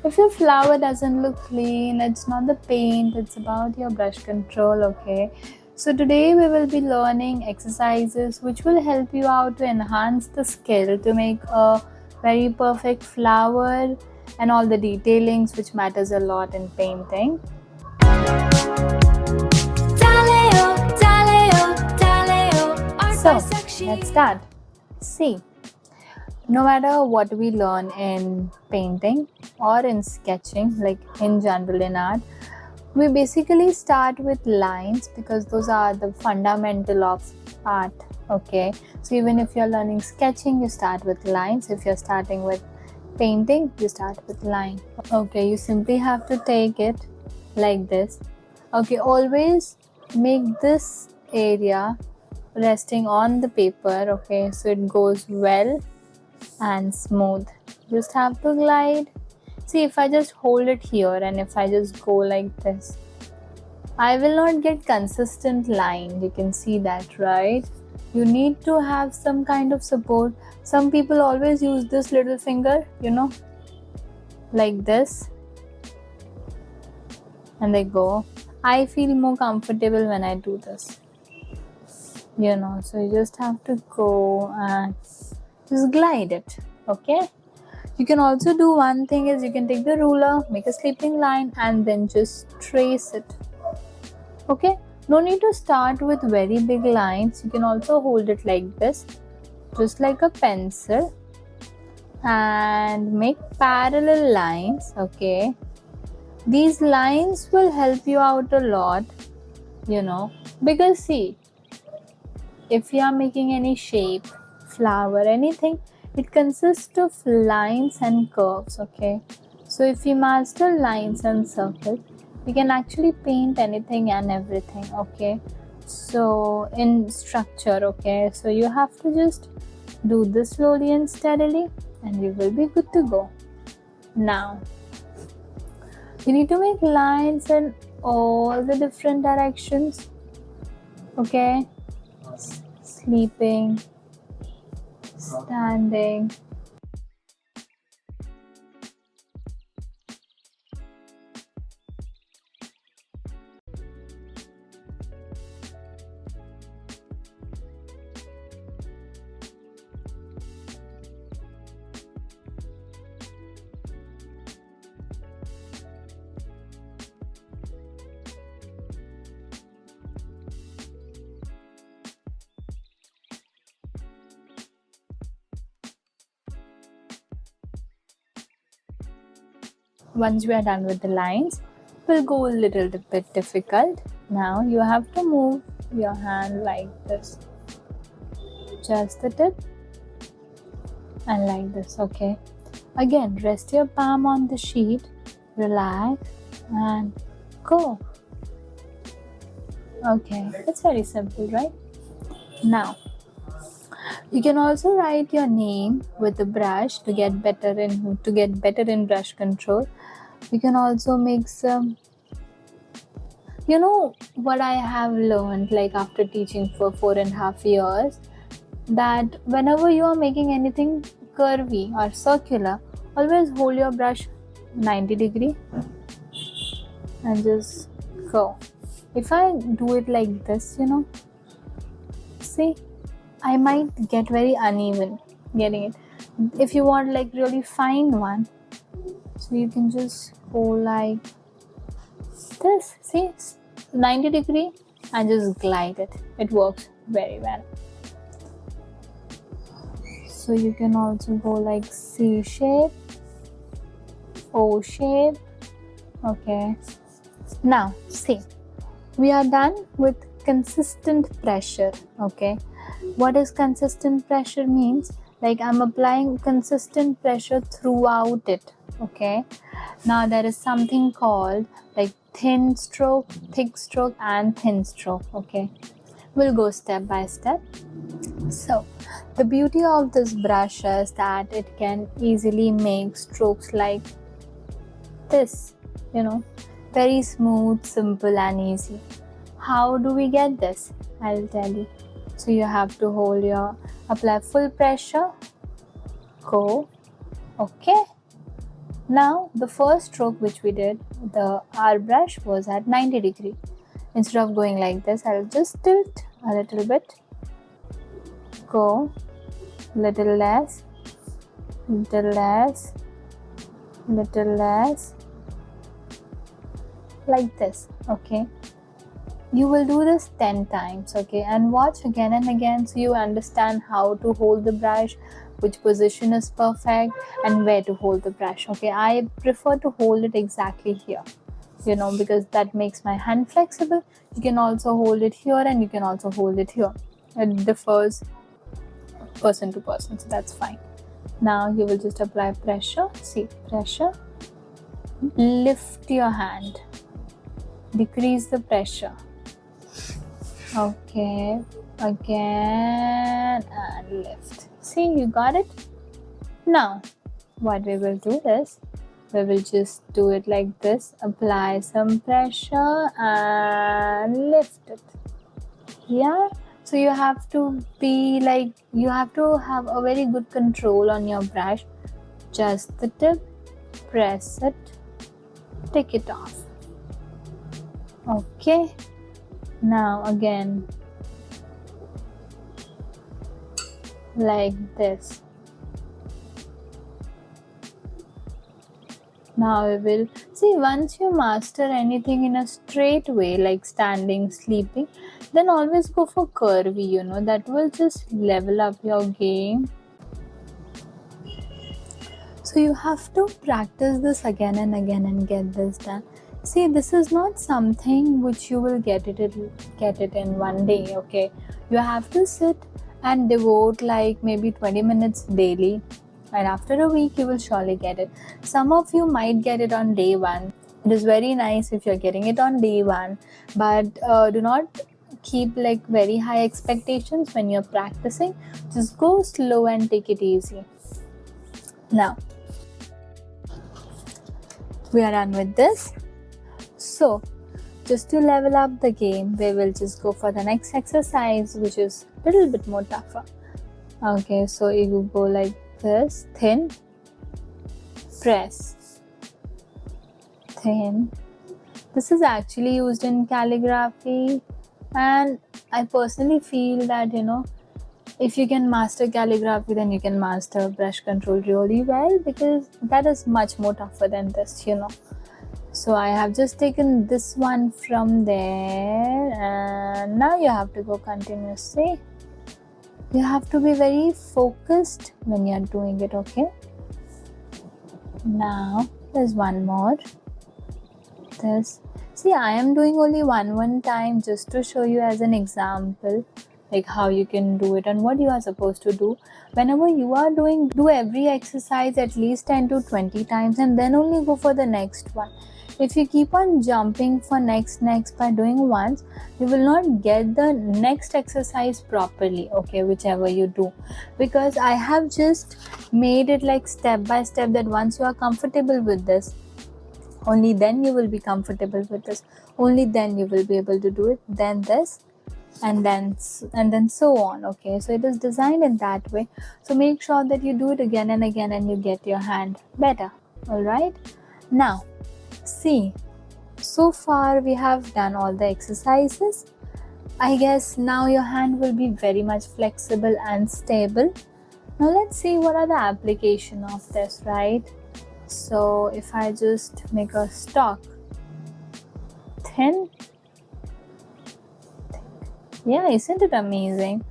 If your flower doesn't look clean, it's not the paint, it's about your brush control, okay? So today we will be learning exercises which will help you out to enhance the skill to make a very perfect flower and all the detailings which matters a lot in painting. So let's start. See, no matter what we learn in painting or in sketching, like in general in art, we basically start with lines because those are the fundamental of art, okay? So even if you're learning sketching, you start with lines. If you're starting with painting, you start with line. Okay, you simply have to take it like this. Okay, always make this area resting on the paper, okay, so it goes well and smooth. Just have to glide. See, if I just hold it here and if I just go like this, I will not get consistent line. You can see that, right? You need to have some kind of support. Some people always use this little finger, like this, and they go. I feel more comfortable when I do this, so you just have to go and just glide it, okay? You can also do one thing is you can take the ruler, make a sleeping line and then just trace it, okay? No need to start with very big lines. You can also hold it like this, just like a pencil, and make parallel lines, okay? These lines will help you out a lot, because see, if you are making any shape, flower, anything, it consists of lines and curves, okay? So if we master lines and circles, we can actually paint anything and everything, okay? So in structure, okay, so you have to just do this slowly and steadily and you will be good to go. Now you need to make lines in all the different directions, okay? Sleeping, standing. Once we are done with the lines, we'll go a little bit difficult. Now you have to move your hand like this, just the tip and like this, okay? Again, rest your palm on the sheet, relax and go. Okay, it's very simple, right? Now you can also write your name with the brush to get better in brush control. You can also make some, what I have learned, like after teaching for 4.5 years, that whenever you are making anything curvy or circular, always hold your brush 90 degree and just go. If I do it like this, see, I might get very uneven getting it. If you want like really fine one, so you can just go like this, see, 90 degree and just glide it. It works very well. So you can also go like C shape, O shape, okay? Now see, we are done with consistent pressure, okay? What is consistent pressure means? Like I'm applying consistent pressure throughout it, okay? Now there is something called like thin stroke, thick stroke and thin stroke, okay? We'll go step by step. So the beauty of this brush is that it can easily make strokes like this, very smooth, simple and easy. How do we get this? I'll tell you. So you have to apply full pressure, go, okay? Now the first stroke which we did, our brush was at 90 degree. Instead of going like this, I'll just tilt a little bit, go little less, little less, little less, like this. Okay, you will do this 10 times. Okay, and watch again and again so you understand how to hold the brush, which position is perfect, and where to hold the brush. Okay, I prefer to hold it exactly here, because that makes my hand flexible. You can also hold it here and you can also hold it here. It differs person to person, so that's fine. Now you will just apply pressure. See, pressure, lift your hand, decrease the pressure. Okay, again, and lift. See, you got it? Now what we will do is, we will just do it like this, apply some pressure and lift it. Yeah, so you have to have a very good control on your brush. Just the tip, press it, take it off. Okay, now again, like this. Now we will see, once you master anything in a straight way, like standing, sleeping, then always go for curvy, that will just level up your game. So you have to practice this again and again and get this done. See, this is not something which you will get it in one day. Okay, you have to sit and devote like maybe 20 minutes daily, and after a week you will surely get it. Some of you might get it on day one. It is very nice if you're getting it on day one, but do not keep like very high expectations when you're practicing. Just go slow and take it easy. Now we are done with this. So just to level up the game, we will just go for the next exercise, which is a little bit more tougher. Okay, so you go like this, thin, press, thin. This is actually used in calligraphy, and I personally feel that if you can master calligraphy, then you can master brush control really well, because that is much more tougher than this. So I have just taken this one from there, and now you have to go continuously. You have to be very focused when you're doing it. Okay, now there's one more. See, I am doing only one time just to show you as an example, like how you can do it and what you are supposed to do. Whenever you are doing, do every exercise at least 10 to 20 times, and then only go for the next one. If you keep on jumping for next by doing once, you will not get the next exercise properly, okay, whichever you do. Because I have just made it like step by step, that once you are comfortable with this, only then you will be comfortable with this, only then you will be able to do it, then this, and then so on. Okay, so it is designed in that way. So make sure that you do it again and again, and you get your hand better. All right, now see, so far we have done all the exercises. I guess now your hand will be very much flexible and stable. Now let's see what are the application of this, right? So if I just make a stalk, thin, yeah, isn't it amazing?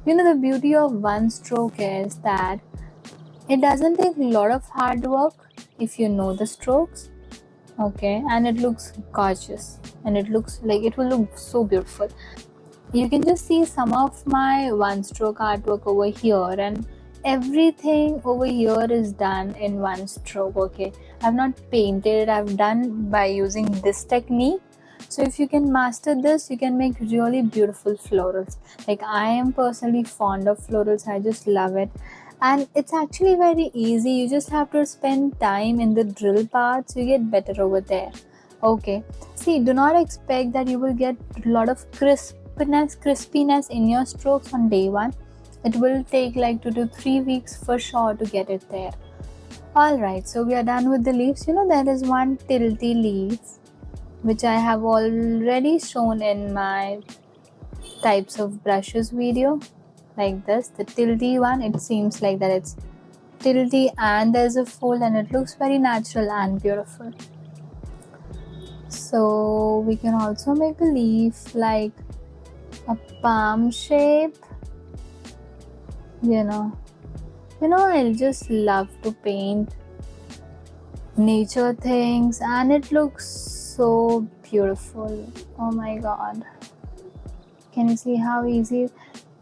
The beauty of one stroke is that it doesn't take a lot of hard work if you know the strokes. Okay, and it looks gorgeous, and it looks like it will look so beautiful. You can just see some of my one stroke artwork over here, and everything over here is done in one stroke. Okay, I've not painted, I've done by using this technique. So if you can master this, you can make really beautiful florals. Like, I am personally fond of florals, I just love it. And it's actually very easy. You just have to spend time in the drill part, so you get better over there. Okay, see, do not expect that you will get a lot of crispiness in your strokes on day one. It will take like 2 to 3 weeks for sure to get it there. Alright, so we are done with the leaves. There is one tilty leaf which I have already shown in my types of brushes video, like this. The tilty one, it seems like that it's tilty and there's a fold, and it looks very natural and beautiful. So we can also make a leaf like a palm shape. I just love to paint nature things, and it looks so beautiful. Oh my god, can you see how easy?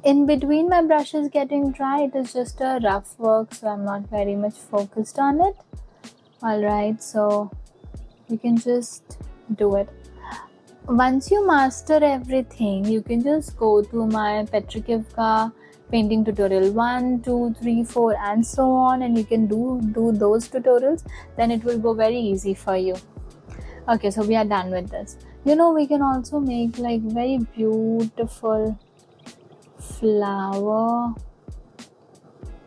In between my brushes getting dry, it is just a rough work, so I'm not very much focused on it. Alright, so you can just do it. Once you master everything, you can just go to my Petrikivka painting tutorial 1, 2, 3, 4 and so on, and you can do those tutorials. Then it will go very easy for you. Okay, so we are done with this. We can also make like very beautiful flower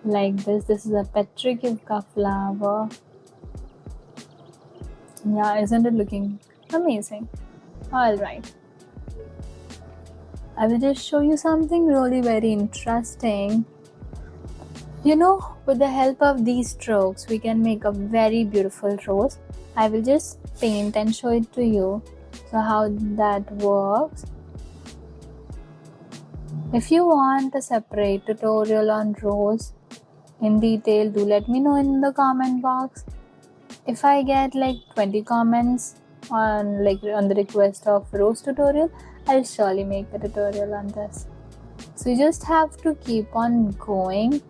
like this. This is a Petrikivka flower. Yeah, isn't it looking amazing? Alright, I will just show you something really very interesting. With the help of these strokes, we can make a very beautiful rose. I will just paint and show it to you. So how that works. If you want a separate tutorial on rose in detail, do let me know in the comment box. If I get like 20 comments on the request of rose tutorial, I'll surely make a tutorial on this. So you just have to keep on going,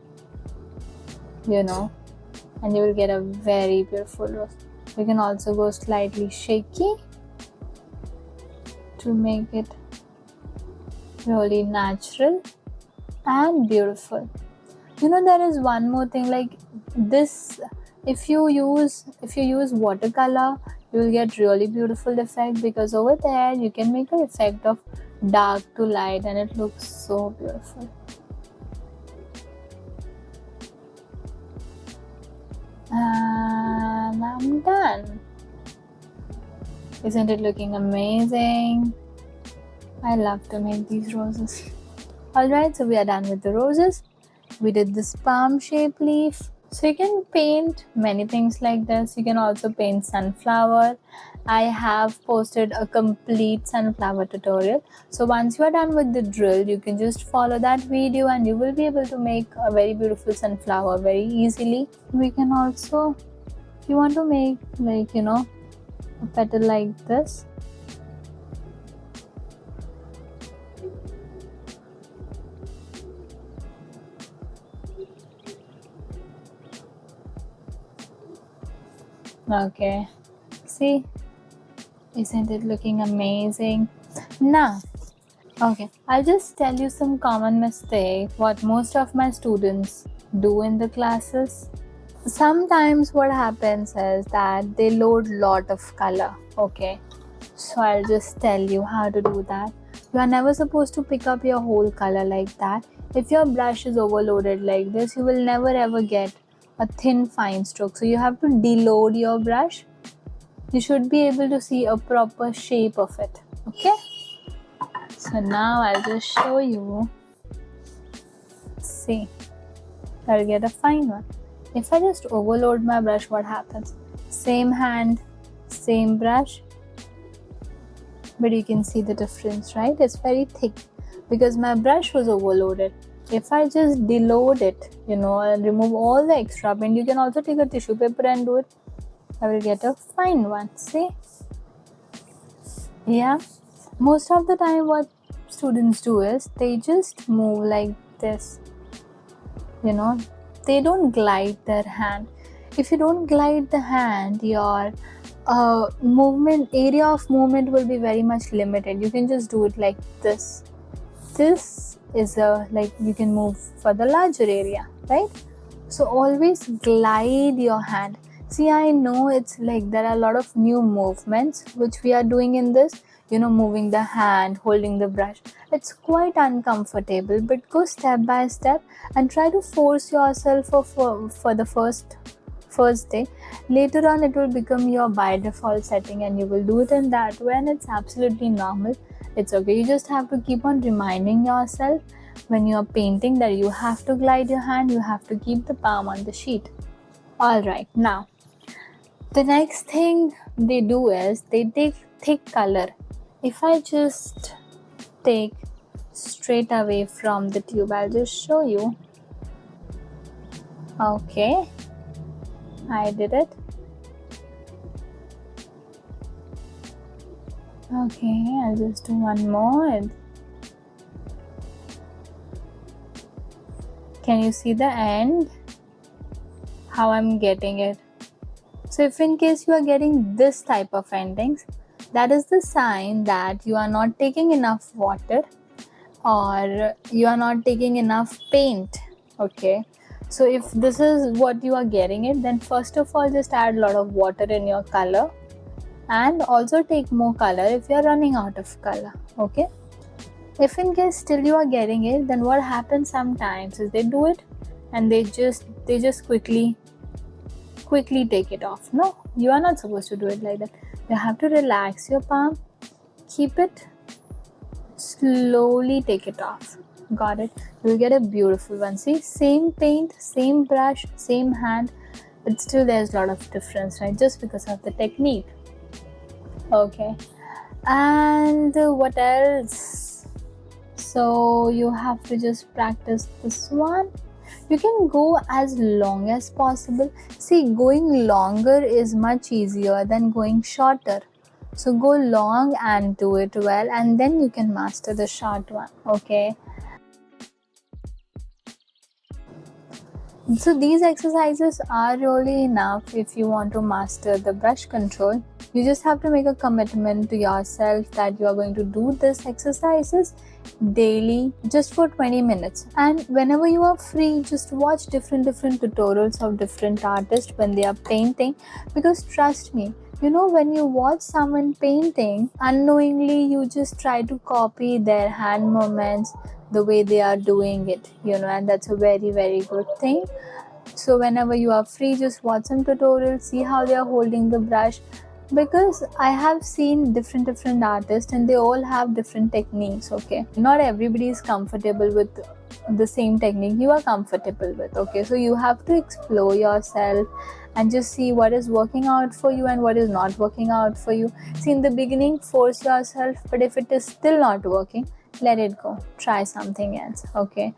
and you will get a very beautiful rose. You can also go slightly shaky to make it really natural and beautiful. There is one more thing like this. If you use watercolor, you will get really beautiful effect, because over there you can make an effect of dark to light, and it looks so beautiful. And I'm done. Isn't it looking amazing? I love to make these roses. Alright, so we are done with the roses. We did this palm shape leaf. So you can paint many things like this. You can also paint sunflower. I have posted a complete sunflower tutorial. So once you are done with the drill, you can just follow that video and you will be able to make a very beautiful sunflower very easily. We can also, if you want to make a petal like this, okay, see, isn't it looking amazing? Now, okay, I'll just tell you some common mistake what most of my students do in the classes. Sometimes what happens is that they load lot of color. Okay, so I'll just tell you how to do that. You are never supposed to pick up your whole color like that. If your brush is overloaded like this, you will never ever get a thin fine stroke. So you have to deload your brush. You should be able to see a proper shape of it. Okay, so now I'll just show you. See, I'll get a fine one. If I just overload my brush, what happens? Same hand, same brush, but you can see the difference, right? It's very thick because my brush was overloaded. If I just deload it, and remove all the extra paint, you can also take a tissue paper and do it. I will get a fine one. See? Yeah. Most of the time what students do is they just move like this. They don't glide their hand. If you don't glide the hand, your area of movement will be very much limited. You can just do it like this. This is you can move for the larger area, right? So always glide your hand. See, I know it's like there are a lot of new movements which we are doing in this, moving the hand, holding the brush. It's quite uncomfortable, but go step by step and try to force yourself for the first first day. Later on it will become your by default setting and you will do it in that way, and it's absolutely normal. It's okay. You just have to keep on reminding yourself when you are painting that you have to glide your hand, you have to keep the palm on the sheet. Alright, now the next thing they do is they take thick color. If I just take straight away from the tube, I'll just show you. Okay, I did it. Okay, I'll just do one more. Can you see the end? How I'm getting it? So if in case you are getting this type of endings, that is the sign that you are not taking enough water or you are not taking enough paint. Okay, so if this is what you are getting it, then first of all just add a lot of water in your color and also take more color if you are running out of color. Okay, if in case still you are getting it, then what happens sometimes is they do it and they just quickly take it off. No, you are not supposed to do it like that. You have to relax your palm, keep it, slowly take it off. Got it? You'll get a beautiful one. See, same paint, same brush, same hand, but still there's a lot of difference, right? Just because of the technique. Okay, and what else? So you have to just practice this one. You can go as long as possible. See, going longer is much easier than going shorter. So go long and do it well, and then you can master the short one. Okay. So these exercises are really enough if you want to master the brush control. You just have to make a commitment to yourself that you are going to do these exercises daily just for 20 minutes. And whenever you are free, just watch different tutorials of different artists when they are painting, because trust me, you know, when you watch someone painting, unknowingly you just try to copy their hand movements, the way they are doing it, you know, and that's a very good thing. So whenever you are free, just watch some tutorials, see how they are holding the brush, because I have seen different artists and they all have different techniques. Okay, not everybody is comfortable with the same technique you are comfortable with. Okay, so you have to explore yourself and just see what is working out for you and what is not working out for you. See, in the beginning, force yourself, but if it is still not working, let it go, try something else. Okay,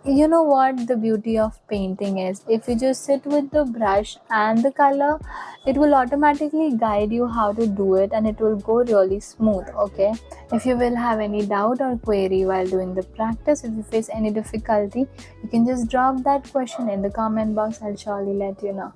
you know what the beauty of painting is? If you just sit with the brush and the color, it will automatically guide you how to do it and it will go really smooth. Okay, if you will have any doubt or query while doing the practice, if you face any difficulty, you can just drop that question in the comment box. I'll surely let you know.